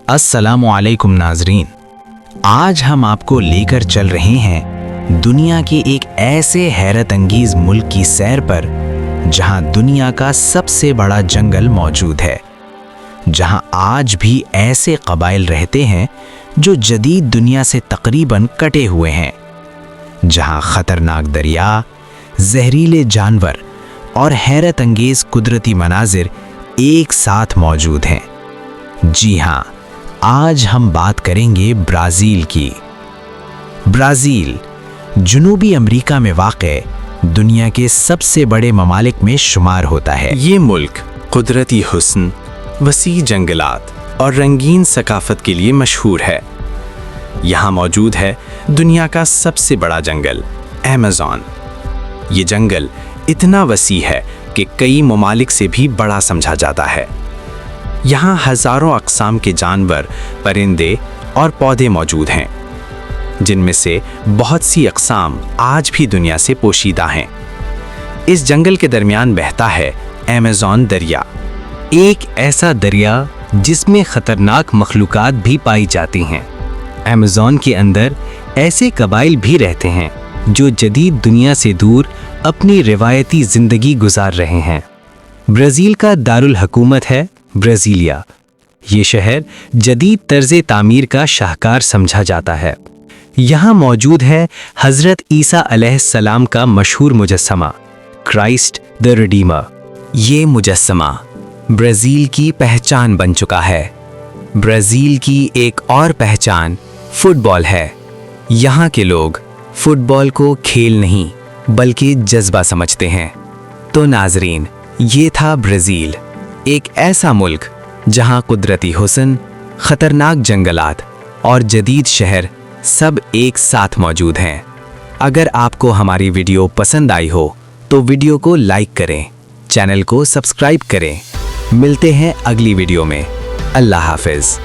अस्सलामु अलैकुम नाजरीन, आज हम आपको लेकर चल रहे हैं दुनिया के एक ऐसे हैरत अंगेज मुल्क की सैर पर जहां दुनिया का सबसे बड़ा जंगल मौजूद है, जहां आज भी ऐसे कबाइल रहते हैं जो जदीद दुनिया से तकरीबन कटे हुए हैं, जहां खतरनाक दरिया, जहरीले जानवर और हैरत अंगेज कुदरती मनाजिर एक साथ मौजूद हैं। जी हाँ, आज हम बात करेंगे ब्राज़ील की। ब्राज़ील जनूबी अमेरिका में वाक़े दुनिया के सबसे बड़े ममालिक में शुमार होता है। ये मुल्क कुदरती हुस्न, वसी जंगलात और रंगीन सकाफत के लिए मशहूर है। यहाँ मौजूद है दुनिया का सबसे बड़ा जंगल अमेज़न। ये जंगल इतना वसी है कि कई ममालिक से भी बड़ा समझा जाता है। यहाँ हज़ारों अक़साम के जानवर, परिंदे और पौधे मौजूद हैं, जिनमें से बहुत सी अक़साम आज भी दुनिया से पोशीदा हैं। इस जंगल के दरमियान बहता है अमेज़न दरिया, एक ऐसा दरिया जिसमें खतरनाक मखलूक़ात भी पाई जाती हैं। अमेज़न के अंदर ऐसे कबाइल भी रहते हैं जो जदीद दुनिया से दूर अपनी रिवायती ज़िंदगी गुजार रहे हैं। ब्राज़ील का दारुल हुकूमत है ब्राज़ीलिया। ये शहर जदीद तर्ज़ तामीर का शाहकार समझा जाता है। यहाँ मौजूद है हज़रत ईसा अलैहिस्सलाम का मशहूर मुजस्समा क्राइस्ट द रिडीमर। ये मुजस्समा ब्राज़ील की पहचान बन चुका है। ब्राज़ील की एक और पहचान फुटबॉल है। यहाँ के लोग फुटबॉल को खेल नहीं बल्कि जज्बा समझते हैं। तो नाजरीन, ये था ब्राज़ील, एक ऐसा मुल्क जहाँ कुदरती हुस्न, खतरनाक जंगलात और जदीद शहर सब एक साथ मौजूद हैं। अगर आपको हमारी वीडियो पसंद आई हो तो वीडियो को लाइक करें, चैनल को सब्सक्राइब करें। मिलते हैं अगली वीडियो में। अल्लाह हाफ़िज़।